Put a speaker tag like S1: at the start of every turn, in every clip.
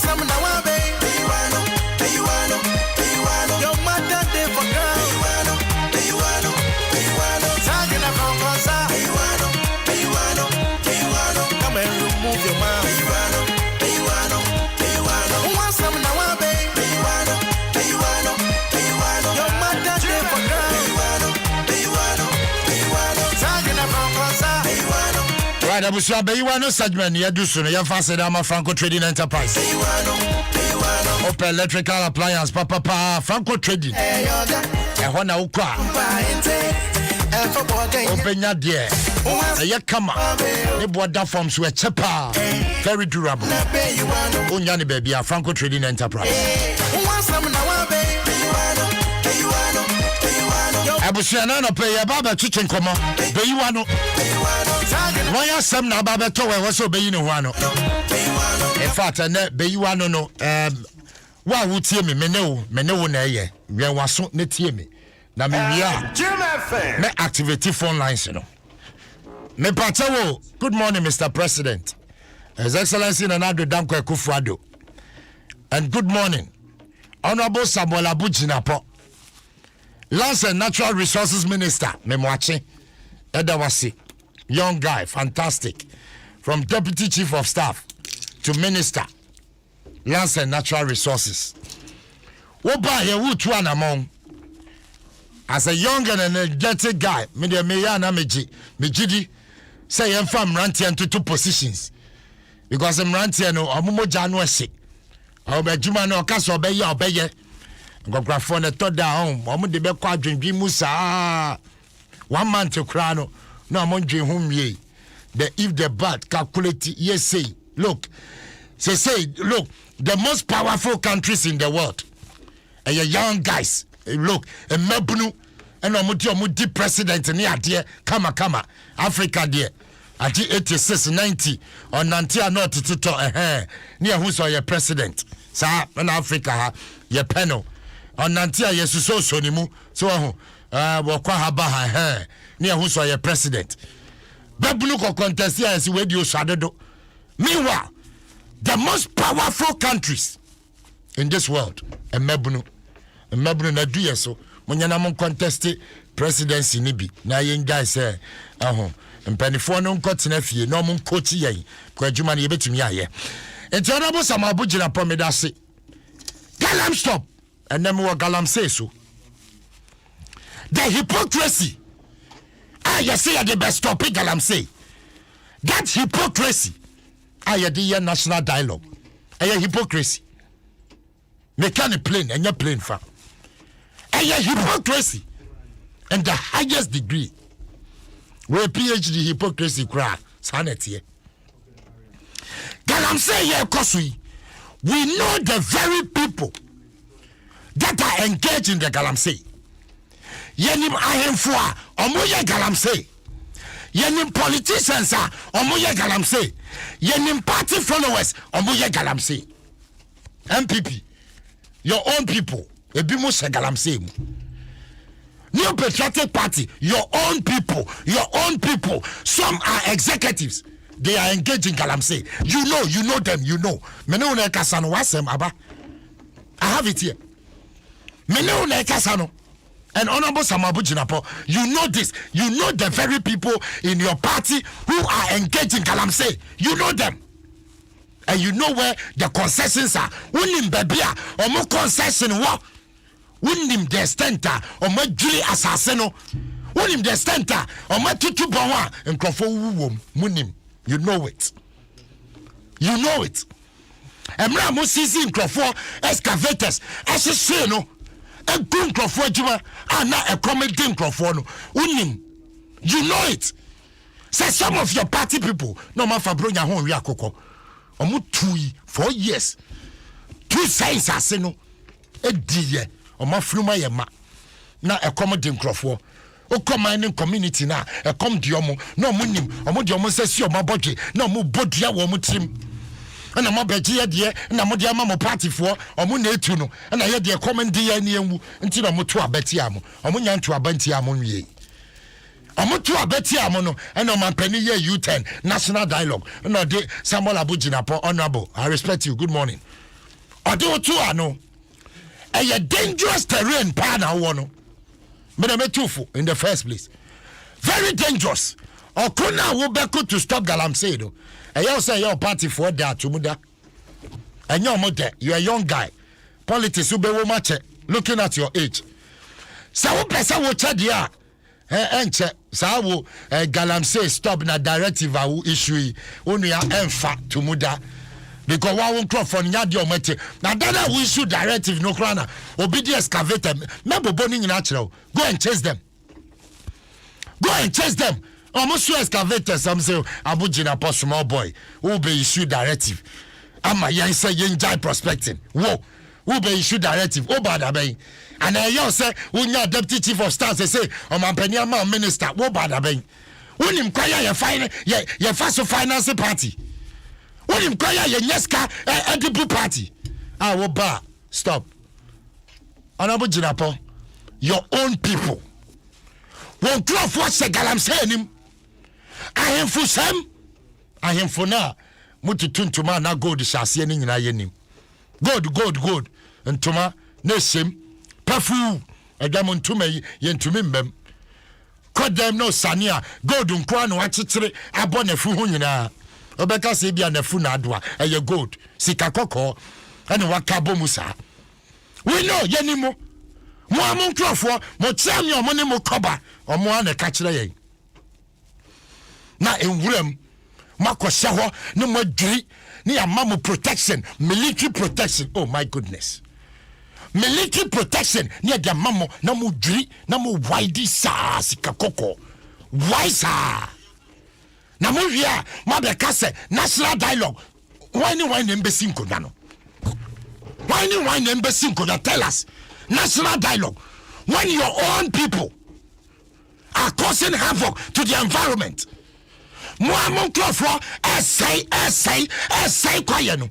S1: some now, Beyi W'ano, Beyi W'ano, Beyi W'ano. Your mother dey for girl. Beyi W'ano, Beyi W'ano. Talking about Kwasi. Beyi W'ano, Beyi W'ano, Beyi W'ano. Come and remove your mouth. Beyi W'ano, Beyi W'ano, Beyi W'ano. Who wants some now, Beyi W'ano, Beyi W'ano, Beyi W'ano. Your mother dey for girl. Beyi W'ano, Beyi W'ano. Talking about Kwasi. Beyi W'ano.
S2: Right, I was Beyi W'ano segment. You do soon. You fast Dama Franco Trading Enterprise.
S1: Beyi W'ano, Beyi W'ano.
S2: Open electrical appliance, papa, Franco Trading. And when I ukwa, open your dear. A come the border forms were cheaper, very durable. Unyani baby, a Franco Trading Enterprise. Abusiana pay a baba chicken come on. Beyi W'ano. Why are some now baba to was so Beyi W'ano? In fact, and Beyi W'ano no. Why would see me? Meno na ye. We are so net hear me. Na me we are. Me activate phone lines, you know. Me pachawo. Good morning, Mr. President. His Excellency Nana Danko Akufo-Addo. And good morning, Honorable Samuel Abujinapo, Lands and Natural Resources Minister. Memwache Edawasi, young guy, fantastic, from Deputy Chief of Staff to Minister. Lands and Natural Resources. Woba ye wutu anamong. As a young and energetic guy, me de meya na mejidi say em fam rantian to two positions. Because em rantian no omumo janu ese. Obejuma no kaso obeye obeye. Ngografo ne to down, omu de be kwa adwendwi musa. 1 month to krano. No amondwe hum ye. The if the bad calculate yes say, look. Look, the most powerful countries in the world, and your young guys, look, a mebunu, and omudi president near dear, kama, Africa dear, at 86, 90, or 90 not to talk, near who's your president, sir, in Africa, your panel, on 90 years so sonimu, so, wakwa baha, near who's your president. Babunu contest here as radio shadow. Meanwhile, the most powerful countries in this world, Mebunu na do yeso. Munyana mon contest presidency nibi. Na yen guys say, mpanifo no nkoti na fie no mon coach yen. Kwa juma ni yebetumi aye. Enti Honorable Samuel Abujinapo medase. Galam stop. And then we galam say so. The hypocrisy. You say the best topic galam say. That hypocrisy. Ayadiya national dialogue. Aya hypocrisy. Me can plain and you're plain for. Aya hypocrisy. And the highest degree. Where PhD hypocrisy cry. Sanity. Galam say yeah, Kosui. We know the very people that are engaged in the Galamsey. Yenim ahemfua omoye Galamsey. Yenim politicians are omoye Galamsey. Yenim party followers omoye Galamsey. MPP, your own people, ebimo se Galamsey. New Patriotic Party, your own people. Some are executives. They are engaged in Galamsey. You know them, you know. Menune Kasano Wasem Aba. I have it here. Menune Kasano. And Honorable Samuel Abujinapo, you know this. You know the very people in your party who are engaged in Galamsey. You know them. And you know where the concessions are. Unim Babia, or more concession what? Unim the stenta, or more Julie Assassino. Unim the stenta, or more Tutu Bawa, and Krofo Munim. You know it. You know it. And Ramo Sisi in Krofo, excavators, as a say no. A good Krofo Juma, and not a commenting Krofo no. Unim. You know it. Say some of your party people, no man for bring your home, Yakoko. Omu 4 years. 2 signs are saying no. A dear, or my fluma yama. Now a commenting Krofo. O commanding community na e come diomo no munim omo diomo sesi o mabodwe na mo bodua wo mo trim na mo beje de na mo de ama mo party fo omo na etu no na ye de commanding ya na enwu nti na mo to abati amo omo nya nto abanti amo nwie omo to abati amo no na o mampani ye U10 national dialogue no de Samuel Abujinapo. Honorable, I respect you. Good morning. Ado to ano. A dangerous terrain pa na wo no. Me na metufo in the first place. Very dangerous. Okuna wo beko to stop galamsey do. You say your party for that to muda. And your mother, you're a young guy. Politics will be much looking at your age. So person will check ya. Enche sawo galamsey stop na directive a issue onu ya emfa to muda. Because one won't crop for nyadi omete. Now that we issue directive no krana. Obedi excavator. Member burning in natural. Go and chase them. Go and chase them. Almost excavator some say Abujina post small boy. Who be issue directive. Ama yan say yenjai prospecting. Who be issue directive. Bad bay. And I say unya deputy chief of staff say o mampania ma minister. Bad bay. Unim kwaya ye finance party. Unim kwaya ye nyeska edible party. Woba stop. Anabujina po your own people. Won crop what say galamsey nim. Ahemfo na mutu tuntuma na gold shase ni nyina yenim. Gold ntuma na sem pafu edam ntuma yentumi mbem. Kodem no sania gold nkwa no achichire abonafu ho nyina. Obeka se bia nafu na adoa eye gold sika kokko ene wakabo musa. We know yenimo mo amonkrofo mo chiam yo mo ne mo koba omo ana ka kire yen. Na enwuram makosha ho ne madwiri ne amamu protection, military protection. Oh my goodness. Military protection ne the amamu na mu dwiri na mu wide sa sika kokko. Why sa? Na mu wia mabeka se national dialogue. Why embassy nkoda no? Why embassy nkoda? Tell us. National dialogue. When your own people are causing havoc to the environment. Mo klofo essay kwaye no.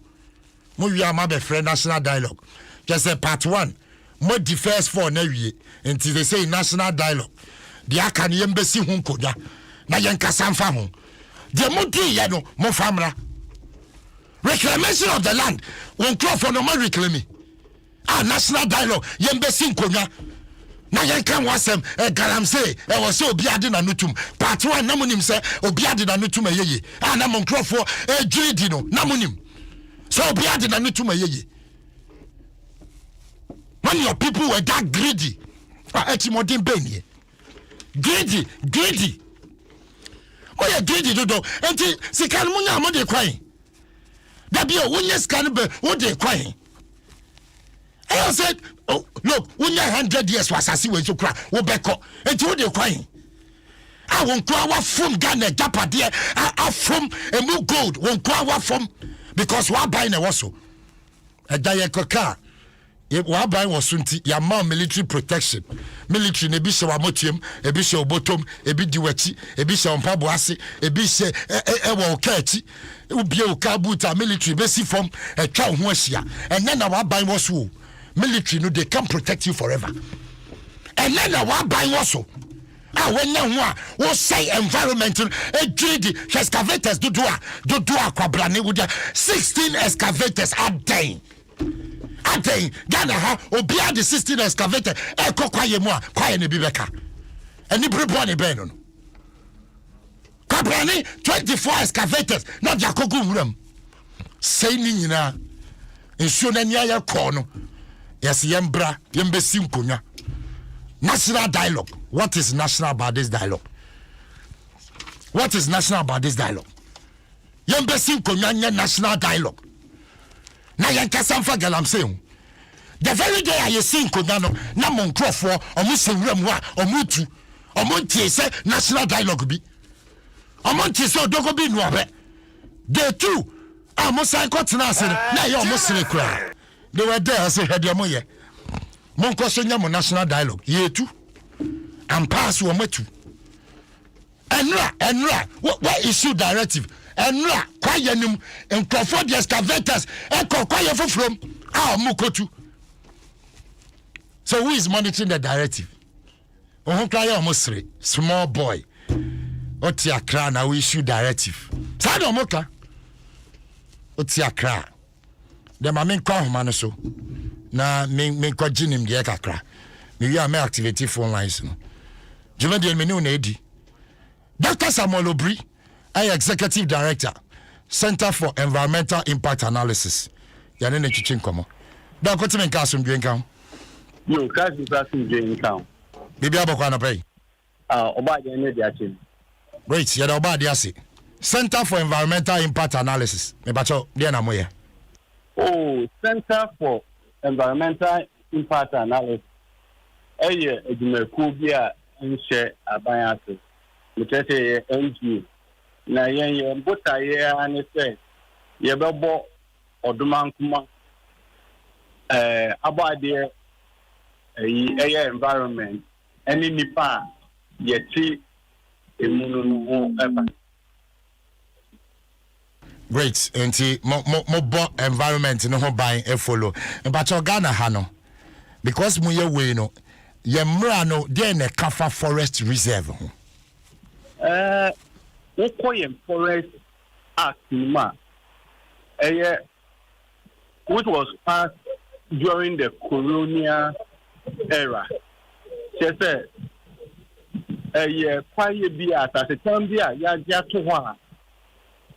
S2: Mo wi ama be friend national dialogue. Just say part 1. Mo the first 4 na wie. Until they say national dialogue. The aka ne embassy hu nkoda. Na yen kasa mfa ho. The mo di ye no mo famra. Reclamation of the land. Won klofo no mo reclaim. National dialogue embassy nkoda. Na yankan wasem galamsey was so obiade na nutum part 1 namunim se obiade na nutum ayeye na monkrofo greedy no namunim so obiade na nutum ayeye. When your people were that greedy etimodin benie greedy oh yeah greedy do enti sikan munya mo de kwan da bia wonye scan be wo de kwan. I said, oh, look, when you're 100 years was I see when you cry, Wobeko, and you the crying. I won't cry what from Ghana, Japa dear, I from a new gold, won't cry what from because what buying a wasso. A diaco car. If what buying was sunti, your mom military protection, military nebisha wamotium, a bishop bottom, a bit duetti, a bishop on Pabuasi, a bishop ewa oketi, ubi okabuta military basic from a cow huasia, and then our buying was who. Military no they can protect you forever. And then our buying also. When now what say environmental greedy excavators do kwabrane with 16 excavators a day. Ghana ha obia the 16 excavator kwaye mu a kwaye ne bibeka. Any people ne be no. Kwabrane 24 excavators not jakogu wuram. Say ni nyina ensuo na nia ya ko no. Yes, yembra, yembesi nkonya. National dialogue. What is national about this dialogue? What is national about this dialogue? Yembesi nkonya national dialogue. Na yankasa mfa galamsey. The very day I see nkonya no, na monkrofo omu sewuram a omutu. Omontie se national dialogue bi. Omontie se odogo bi no abe. Day 2, amosan kwatena ase na ye omosere kura. They were there, I said, Hediamoye. Monkosonya national dialogue. Ye too. And pass your metu. Enra, what issue directive? Enra, kwayenum, and Crawford excavators, echo kwaye from our Mukotu. So who is monitoring the directive? Ohonkaya Mosre, small boy. Otia Kra now issue directive. Sado Moka. Otia Kra. the mamin call man so na me kwa jinim de kakra me wi am activate phone lines no juma de me ne una edi Dr. Samuel Obri executive director Center for Environmental Impact Analysis yane ne chichi nkomo da ko timen ka asomdwe nkan
S3: yo ka si asomdwe nkan
S2: bibi abokwa na pay
S3: oba de ne dia chin
S2: great ya da oba de ase Center for Environmental Impact Analysis me bacho de na moye
S3: Center for Environmental Impact Analysis eye edumeku bi a nche aban ase mutete NGO na yen mbota ye ani se ye bebo odumankuma abade eye environment any nipa yeti emunu no eba.
S2: Great enti mo bo environment no ho ban e follow but Ghana ha no because mu ye we no ye mra no dey na Kafa Forest Reserve ho
S3: Okoye Forest Act ma which was passed during the colonial era. Say kwaye bi atase tan bi a ya to ho a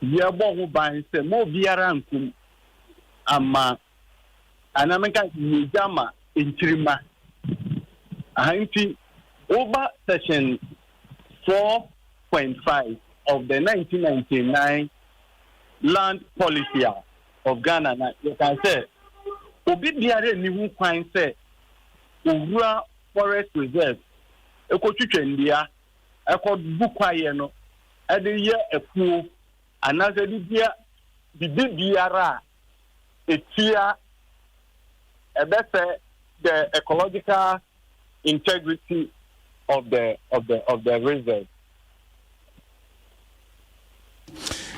S3: ye bo ho ban se mo biara nkum ama anameka yejama enchirima ahanti over section 4.5 of the 1999 land policy of Ghana. Now, you can say, Obi biare ni hu kwan say, Owura Forest Reserve, eko twetwe ndia, eko bukwaye no, ade ye epuo, anaze bibia bibiara etia ebese the ecological integrity of the reserve.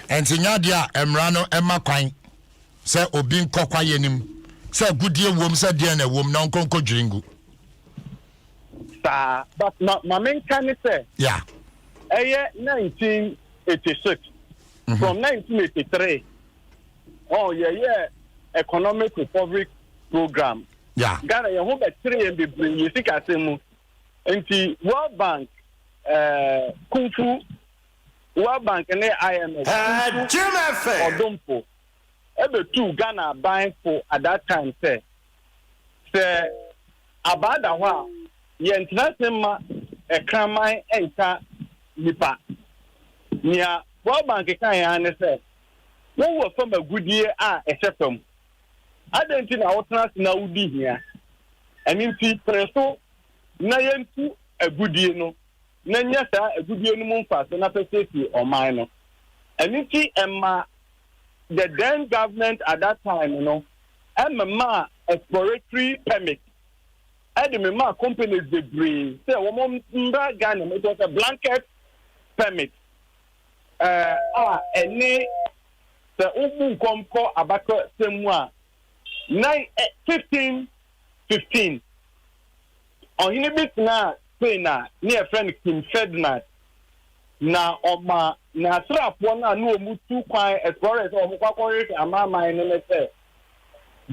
S2: And Tinyadia Emrano Emma Quine say Obin Kokwayenim say good dear womb said dear and a woman non conco dringu.
S3: But my main can say, yeah, 1986 from 1983. Oh, yeah, economic recovery program.
S2: Yeah,
S3: Ghana, you hope at 3 and be bring you think I say. Nti World Bank Kung Fu World Bank and IMF Odompo ebe two Ghana buying for at that time say abada ho ye international ekramai enta nipa nia World Bank kan ya ne say wo wo fam agudie a ehefam adenti na wotena na wudi hia eninti preso na yentu agudie no na nya sa agudie no mu mfa so na peseti o man no eniti emma the then government at that time emma exploratory permit edemma companies degree say wo mba Ghana it was a blanket permit any the ubu komko abako semwa 15 on bit na say na near friend Kim Ferdinand na oma na srapo na no mu tu kwan explorers o mu kwakore amama ne say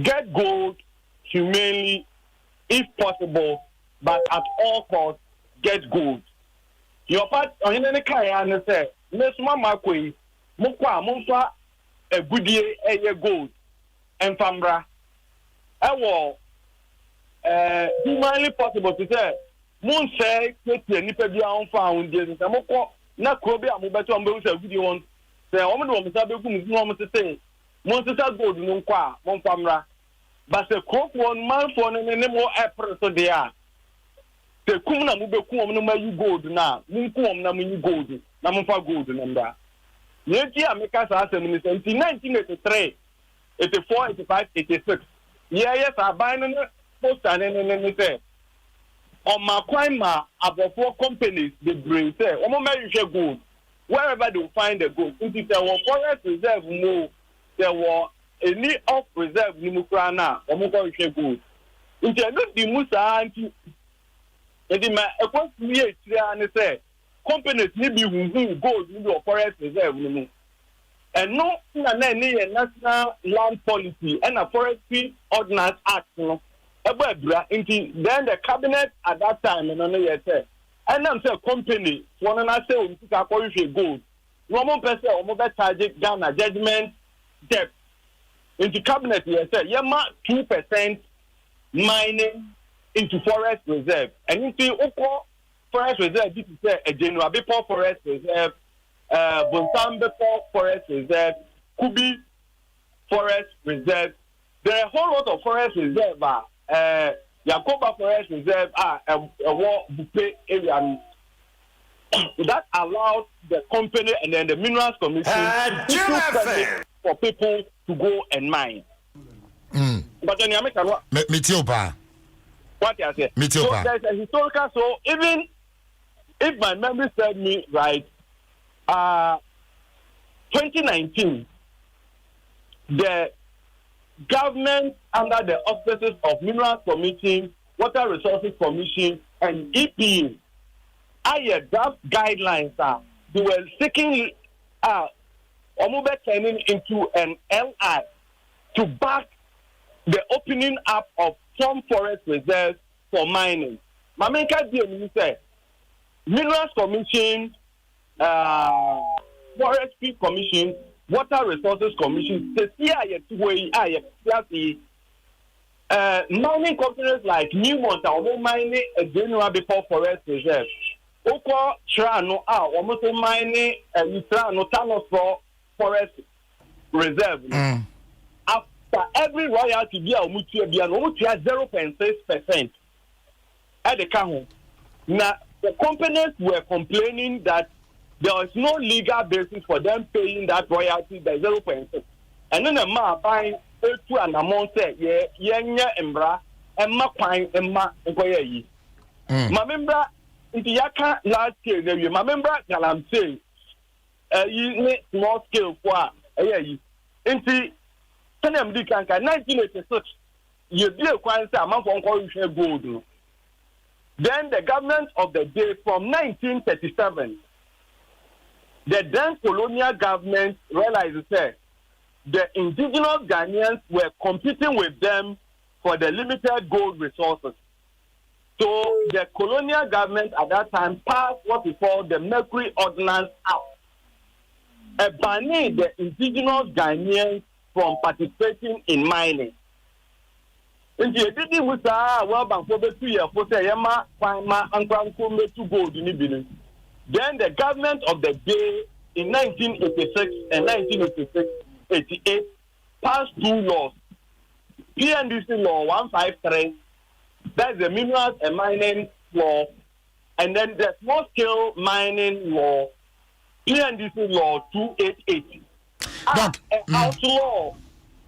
S3: get gold humanely if possible but at all costs get gold your part on any kind and say mesuma makoi mu kwa mu fa agudie eye gold enfamra ewo humanly possible to say moon say kweti nipa bia on found dey say moko na kro bia mo beto mbe usa gudi won say o mo do mo sa be gu mo mo say mo sa gold no kwa mo famra ba say kro won man for ne mo april so dey a say kum na mo be kum no ma yu gold na mo kum na mo yu gold na mo fa gold na nda ye ti ameka sa asem ni 1983 84 85 86 yes aban no poster ne say on my crime about 4 companies they bring say omo may gold wherever they find the gold if there were forest reserve more there were any off reserve ni mukra na omo go gold nti no di musa anti edi ma ekwosi e tira ne say companies ni bi hu gold ni the forest reserve ni mu and no national land policy and a forestry ordinance act no then the cabinet at that time and I'm say company one and I say we take gold normal person or charge Ghana judgment debt into cabinet say 2% mining into forest reserve and into forest reserve this is a general before forest reserve Bonsambe Forest Reserve, Kubi Forest Reserve. There are a whole lot of forest reserve. Yakoba Forest Reserve a war buffet area that allows the company and then the Minerals Commission for people to go and mine. But then you make what I say. So there's a historical. So even if my memory serves me right. 2019, the government under the auspices of Minerals Commission, Water Resources Commission, and EPA, draft guidelines they were seeking turning into an LI to back the opening up of some forest reserves for mining. Mamenka say Minerals Commission. Forestry Commission, Water Resources Commission, mining companies like Newmont are mining a general before forest reserve. Oko Trano almost mining a Trano forest reserve. After every royalty, be a 0.6% at the count. Now, the companies were complaining that there is no legal basis for them paying that royalty by 0.6. And then the man buying to an amount say, embra, and ma pine and ma inquiry. My member, in the Yaka last year, my member, I'm saying, small scale for a year. In the Senem Dikanka, 1986, you be a quantity amount of gold. Then the government of the day from 1937, the then colonial government realized that the indigenous Ghanaians were competing with them for the limited gold resources. So the colonial government at that time passed what we call the Mercury Ordinance Act, banning the indigenous Ghanaians from participating in mining. In the editing with well, for the 2 years, for say, Yama, Pama, and Kranko to gold in the Then the government of the day in 1986 and 1988 passed two laws. PNDC law 153, that's the minerals and mining law, and then the small scale mining law, PNDC law 288. Outlaw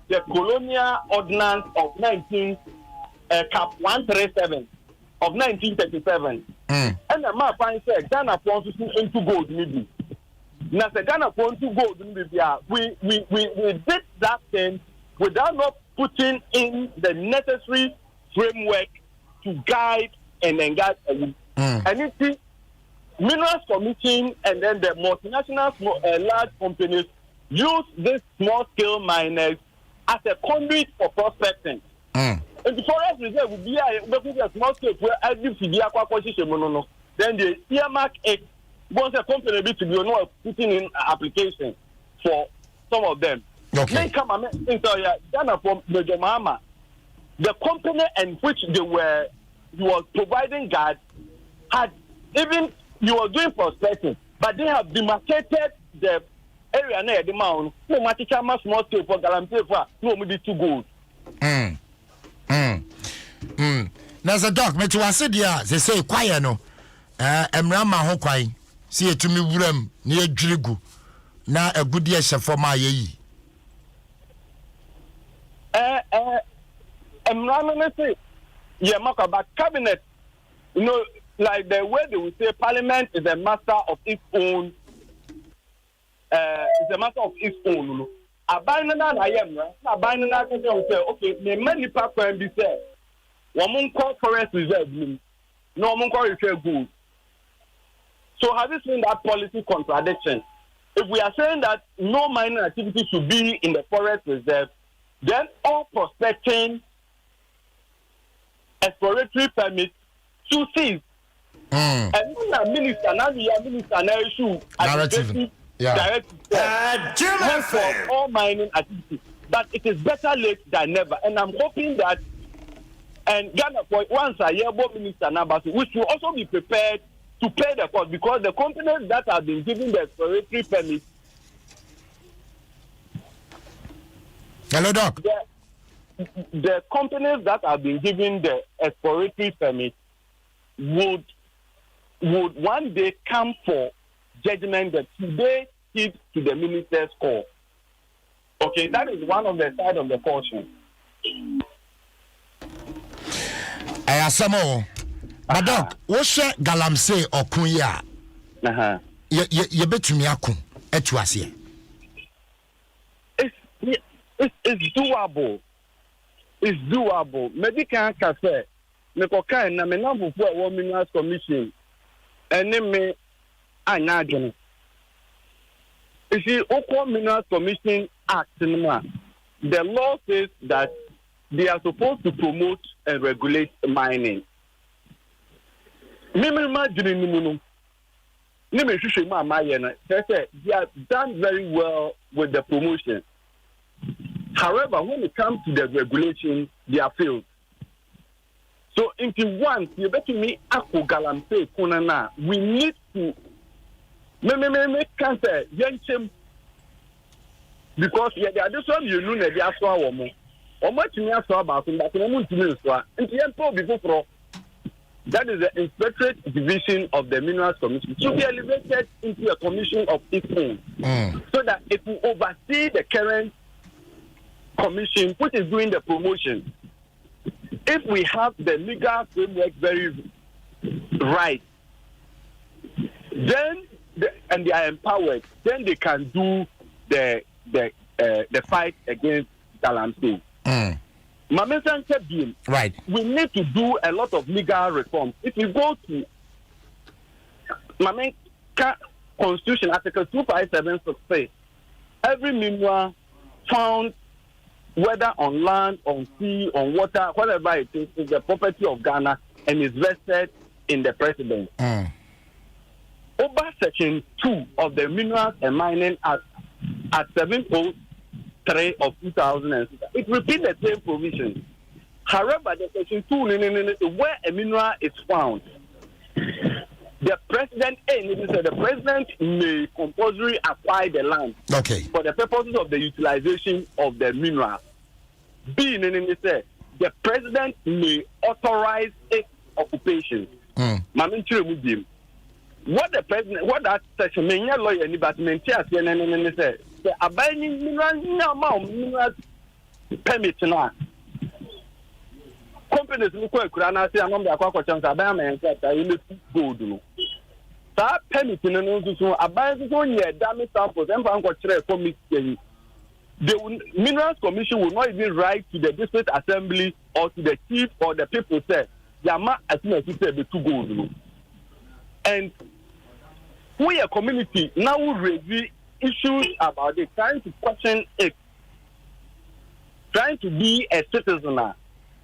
S3: the colonial ordinance of cap 137 of 1937. And the map said Ghana wants into gold maybe. Now the Ghana wants to gold maybe. We did that thing without not putting in the necessary framework to guide and engage. And it's the Minerals Commission and then the multinational large companies use this small scale miners as a conduit for prospecting. And the forest reserve would be a small scale where I give to the aquaculture monono. Then the earmark it wants a company to be putting in application for some of them.
S2: Okay.
S3: Then come Ghana from the Mama, the company in which he was providing guard had even you were doing prospecting, but they have demarcated the area near the mound. No matter how much more scale for guarantee for no maybe too good.
S2: Now the dog, me to say dia, they say quiet no. Emrama ho kwai. See it to me wuram near Drigu. Na a good year for my ye.
S3: Emrama say, yeah, Maka, but cabinet, you know, like the way they would say, Parliament is a master of its own. It's a matter of its own. A binary I am, a binary I can say, okay, the many people can be said. One call forest reserve, no one call reserve good. So have you seen that policy contradiction? if we are saying that no mining activity should be in the forest reserve, then all prospecting exploratory permits should cease. And when a minister now issue
S2: narrative
S3: directive for all mining activity. But it is better late than never. And I'm hoping that and Ghana for once a year minister now, we should also be prepared to pay the cost because the companies that have been given the exploratory permit.
S2: Hello, Doc.
S3: The companies that have been given the exploratory permit would one day come for judgment that today heed to the minister's call. Okay, that is one of the side of the caution.
S2: I asamo. But Doc, what's Galamsey or Kuya? You bet me akun etuasie.
S3: It's doable. It's doable. Medical cafe. Mekoka na me number for 1 Minerals Commission. And then me anadwene. You see, Oko Minerals Commission Act, the law says that they are supposed to promote and regulate mining. They have done very well with the promotion. However, when it comes to the regulation, they are failed. So, if you want, you better me ako galamse kunana. We need to make cancer because the other one you know the aswa woman. Or much me aswa about that that is the Inspectorate Division of the Minerals Commission to be elevated into a commission of its own, so that it will oversee the current commission which is doing the promotion. If we have the legal framework very right, then and they are empowered, then they can do the fight against Galamsey.
S2: Right.
S3: We need to do a lot of legal reforms. If you go to Constitution Article 257 every mineral found whether on land, on sea, on water, whatever it is the property of Ghana and is vested in the president. Over Section 2 of the Minerals and Mining Act at 703 of 2006, it repeats the same provision. However, the Section 2, where a mineral is found, the president may compulsory acquire the land for the purposes of the utilization of the mineral. B, the president may authorize its occupation. What the president, what that section may not lawyer any but maintain the abiding mineral permit now. Companies look at Kurana say I'm the aqua chance abam and that I will gold. That permit in an abandoned on your damage samples and found what for me. The Minerals Commission will not even write to the district assembly or to the chief or the people say Yama as soon as you say the 2 gold. And we a community now raise issues about it, trying to question it, trying to be a citizen.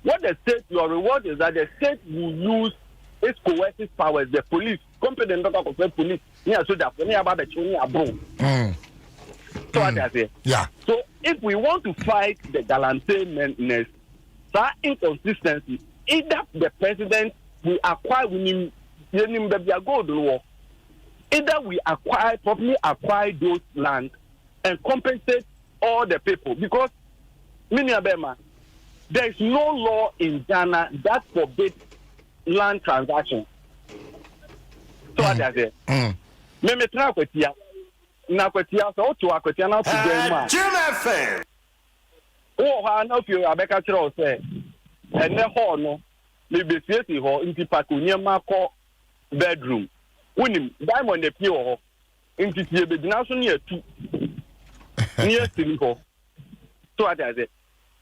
S3: What the state, your reward is that the state will use its coercive powers, the police, competent doctor of the police, so that when you about the children are born. So what I say.
S2: Yeah.
S3: So if we want to fight the Galamsey that inconsistency, either the president will acquire winning gold, either we properly acquire those land and compensate all the people, because there is no law in Ghana that forbids land transactions. So what I say. Me try kwetia na kwetia so to akwetia na to dem ma Jim FM ha na fi abeka kire o say ene hall no me be fiesi ho nti pack onyema ko bedroom unim diamond e pie ho nti tie be dina so ne atu ne asiri ho. So what I say.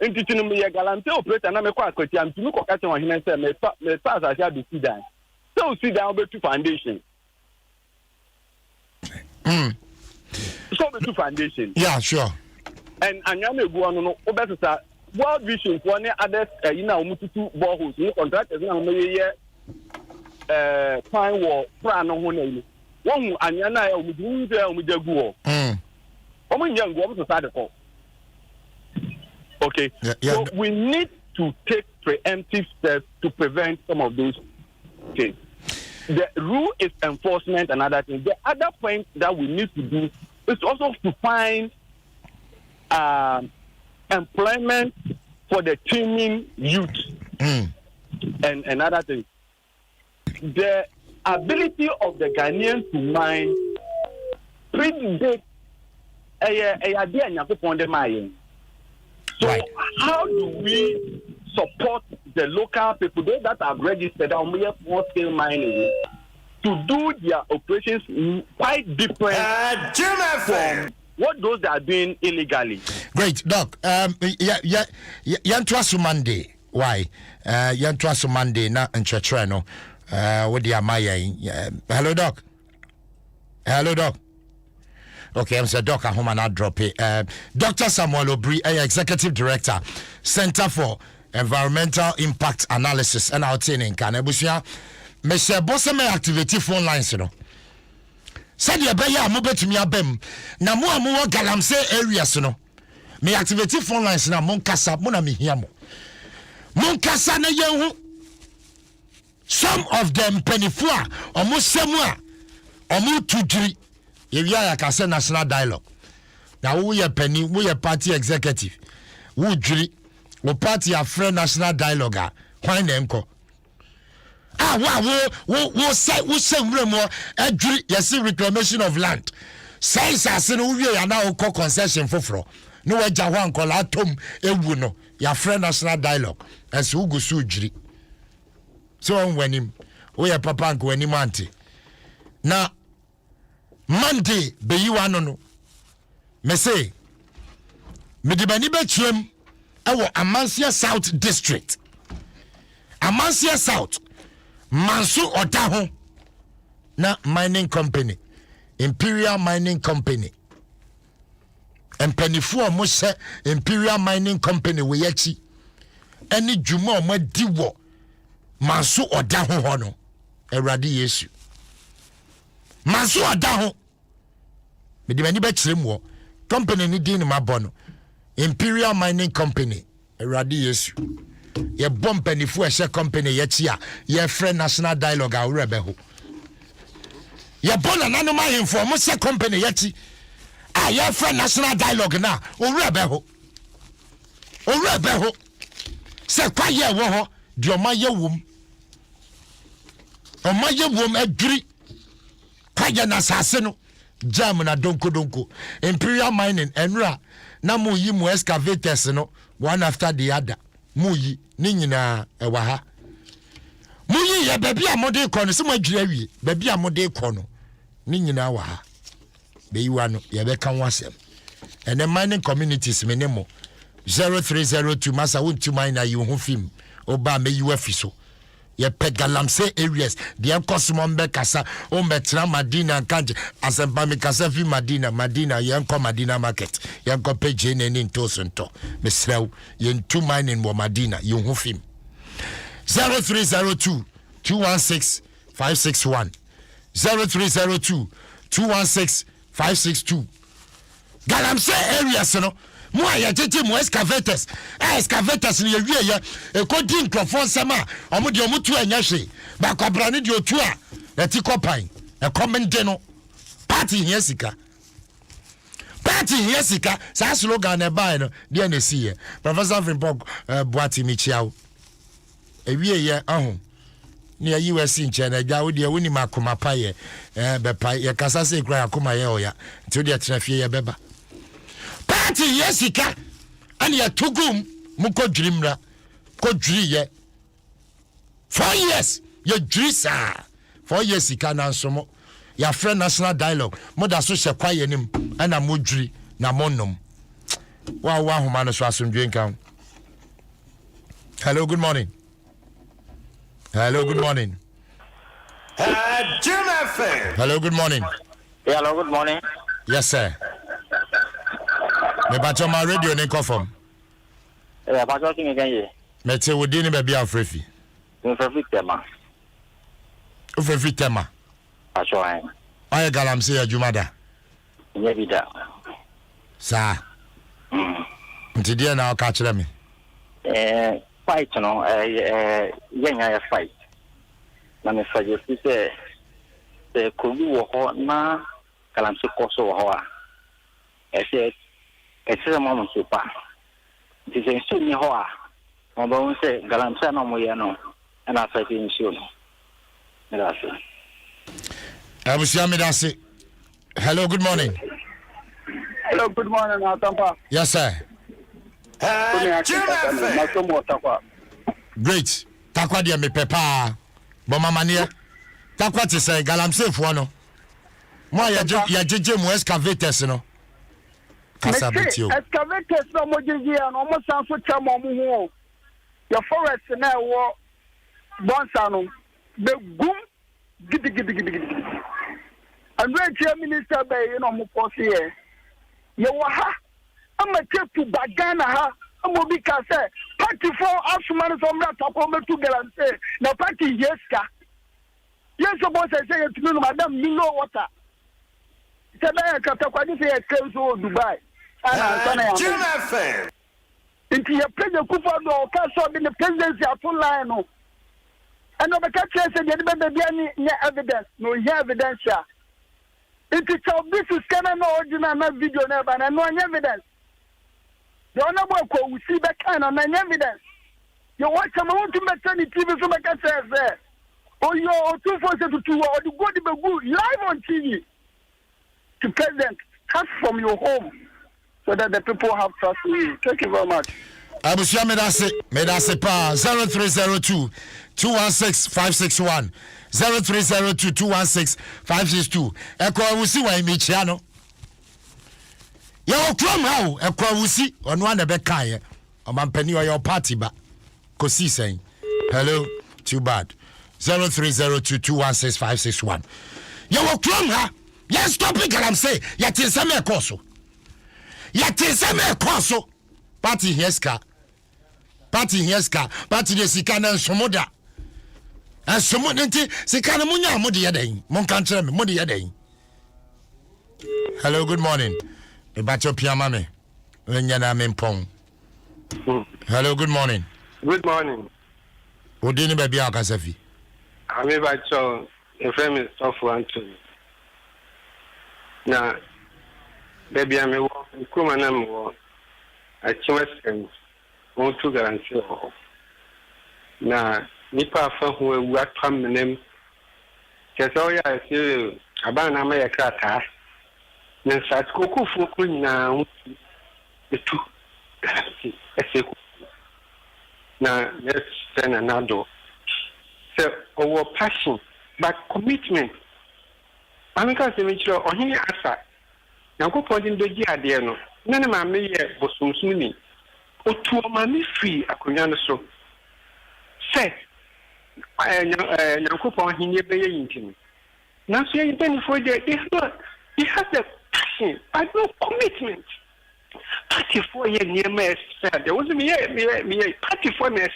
S3: Nti tinu me Galamsey operator na me kwa akwetia ntinu ko ka che ho hene say me pass asia be sidan so sidan obetu foundation. so the two foundation.
S2: Yeah, sure.
S3: And anyame gu anu no obesisa World Vision for any others umututu boreholes ni contractors na meyeye fine war plan no ho na ni won anya na ya umudu nze umujagu o nyangu omso de ko. Okay. So we need to take preemptive steps to prevent some of those things. The rule is enforcement and other things. The other point that we need to do is also to find employment for the teeming youth and other things. The ability of the Ghanaians to mine predates so how do we support the local people, those that have registered on small scale mining, to do their operations quite different from what those that are doing illegally?
S2: Great, Doc. Yantwasu Monday. Why? Yantwasu Monday na nchechre what the amaya. Hello, Doc. Hello, Doc. Okay, I'm saying Doc, home and I drop it. Dr. Samuel Obri, Executive Director, Center for Environmental Impact Analysis, and our training. Can Ebusia, Mr. Bossame activity phone lines, you know. Said you beya move to me abem. Na mo amu galamse areas, you know. Me activity phone lines na monkasa mona mi hiamo. Monkasa na yehu. Some of them penifua, omu semua, omu tujiri. If you are a national dialogue, now we are penny, we are party executive, we jury, we party a friend national dialogue. Why name ko? We say more a jury, yes, reclamation of land. Says as in we are now call concession for fro. No way, Jawan call atom ewuno, your friend national dialogue, as who go sue jury. So when him, we are papa and when him auntie. Now, Monday Beyi W'ano no me say me de bani betwem ewo Amansia South District. Amansia South Mansu Otaho na mining company, Imperial Mining Company. Empenifu mo se Imperial Mining Company we yachi eni dwuma mo di wo Mansu Otaho ho no Ewrade Yesu Mansu Otaho me de mani bekyerem wo company ni din ma bono Imperial Mining Company Ewrade Yesu ye bom panifu ehye company ye chi a ye friend national dialogue a wure be ho ye bona nanu ma hemfo mo se company ye chi a ye friend national dialogue na wure be ho se kwa ye wo ho de o ma ye wom adwiri kwa ye na sase no jam na donko Imperial Mining enra na mo yi mo excavators no one after the other mo yi ni nyina ewa ha mo yi ye baby amode ko no se mo adwira wie baby amode ko no ni nyina wa ha Beyi W'ano ye be kan wasem and the mining communities minimo 0302 masa wontu mine na you ho film oba me you afiso ye pegalamse areas the enkosmo mbe kasa o metra Madina kanje Asempa me kasa fi Madina ye enko Madina market ye enko page ne ni ntosonto mesrew ye ntu mining wo Madina ye hu film 0302 216 561 0302 216 562 galamse areas no mo aye tete mo excavators ni ye wie ye e ko di nkrofo nsema omo de omo tu anya hwe ba kwabra ne de otu a na ti kopan e komende no party here sika sa slogan e buy no de na si ye Professor Frimpong Boati Michiao e wie ye ahun ni ya US nche na gya wo de woni makoma pa ye be pa ye kasa se kra akoma ye oya nti wo de tena fie ye beba party yesika ani ya tugum muko drimra ko dri ye 4 years ye drisa 4 years sika na nsomo ya friend national dialogue mo da so hye kwaye nim ana mo dri na monnom wa homa no so asomdwe nkan. Hello, good morning. Hello, good morning.
S1: Jim FM.
S2: Hello, good morning.
S4: Yeah, hello, good morning.
S2: Yes, sir. Me bacho ma radio ne confirm.
S4: Bacho sing again ye.
S2: Me te wodi ni baabi afrefi.
S4: Afrefi tema.
S2: Afrefi tema.
S4: Bacho ai.
S2: Aye galamse ya jumada.
S4: Nye bida.
S2: Sa. Nti dia na ka kire me.
S4: Fight no yenya fight. Na me suggest say kubu wo ho na galamse koso wo ho a. Ese mama super. Nti se nsu ni ho a. Mo ba won say galamse na mo ye no. Na fight nsu no. That's
S2: it. Hello, good morning.
S3: Hello, good morning, Asempa.
S2: Yes, sir. Great. Takwa dia me pepa. Bo mama ne. Takwa ti say galamse fo no. Mo ya jeje mo excavators no. Kasa bitio.
S3: Excavators no mo jeje no mo san so cha mo ho. Your forest na wo bonsa no. Be gum gidi. And when Chair Minister Beyi mo posi here. You ha. I'm a trip to Bagana ha. I'm a big say party for Asman from that to Galante. Now party yeska. Yes, boss I say to me, Madam, you know water. Sabaya Katakwadi say a close to Dubai.
S1: Jim FM.
S3: Into your president Kufa no castle in the presidency at full line. And over catch said any evidence, no evidence. It is of this is kind of original video never and no evidence. The honorable will see that kind of evidence. You watch them want to make any TV so make says there. Or you are 242 or you go to the good live on TV. To present cut from your home so that the people have trust in you. Thank you very much.
S2: Abusia medase pa 0302 216 561 0302 216 562 ekwa wusi wa imichia no ya okrom hawo ekwa wusi ono ane be kan ye omampani o your party ba kosi sen hello too bad 0302 216 561 ya okrom ha yes stop it I'm say ya tinseme ekoso party heska party de sikana nsomoda asomo nti sikana munya mo de yadan mon kan kire me mo de yadan. Hello, good morning. E ba cho piama me nya na me pon. Hello, good morning.
S5: Good morning.
S2: Odini be bia akasafi.
S5: Ami ba cho e frame is of one to. Na baby ami wo kuma na mo a chiwesen mo tu garanti ho. Na nipa fa ho ewu atwam nem kesa o ya se abana ma ya krata na sat kokufu ko nyina etu eseku na let's send another so our passion but commitment amika se me chiro ohini asa na kokon din doji ade no na na ma me ye bosumsum ni otu o ma me free akonya no so se Yankopon hinye beye yintimi. Now so you been for the he has a passion, but no commitment. Party for ye near me said there was me party for me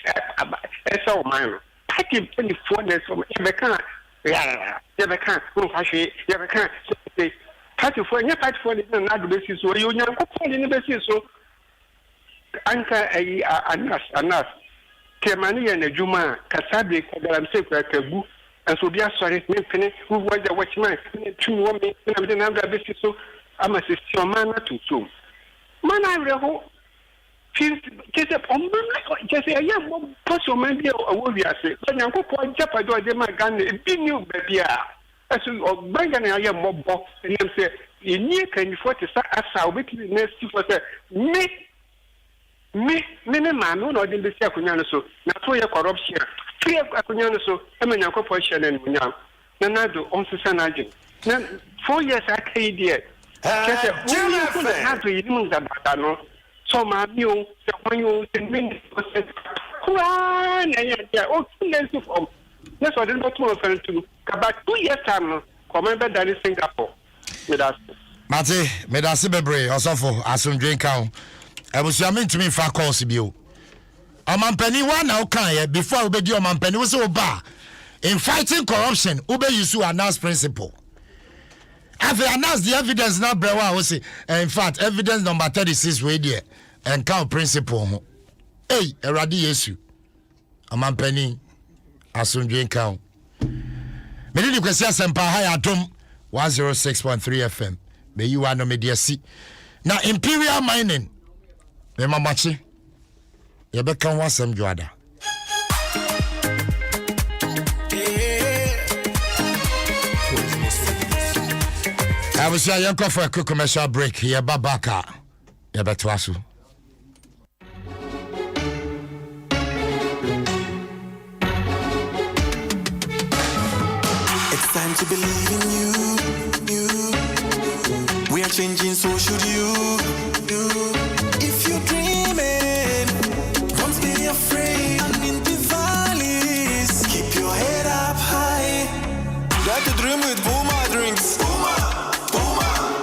S5: so mine. Party 24 days from Ebeka. Yeah, Ebeka, who has she Ebeka party for your party for the not basis so you Yankopon in the basis so anka anas Kemani and Juma, Kasabi, Galamse, Kabu, and so be a sorry, Penny, who was the watchman, 2 women, and another basis. So I'm a sister, man, to two. Man, I will just a young person, maybe a warrior, but I'm going to Japado, my gun, a big new baby. As you are bringing a young mob box, and you say, you need can you 40 as our witness for me man no dey be akunya no so na to ye corruption free akunya no so e menya corporation and munya na do on sesa na agent na 4 years akai there kese we na to yi mu da no so ma bi o se kwanyo se min kwa na ya o tun so from na so den to to kaba 2 years time no come be dali Singapore with us
S2: Mate, medase bebre osofo asomdwen kan. Ebusia me ntumi fa course bio. Omampani wa na ukan ye before obedi omampani wo se oba. In fighting corruption, ube yusu announce principle. Have announced the evidence now brewa wo say in fact evidence number 36 we there and count principle. Hey, Eradi Yesu. Omampani asomdwen kan. Medini Kwasi Asempa ha Adom 106.3 FM. Beyi W'ano media si. Na Imperial Mining. Me mamachi. Ye be kan wasem dwada. I was here yanko for a quick commercial break. Here babaka. Ye be Dwaso.
S1: It's time to believe in you. We are changing, so should you. If you're dreaming, don't be afraid. And in the valleys, keep your head up high. Got to dream with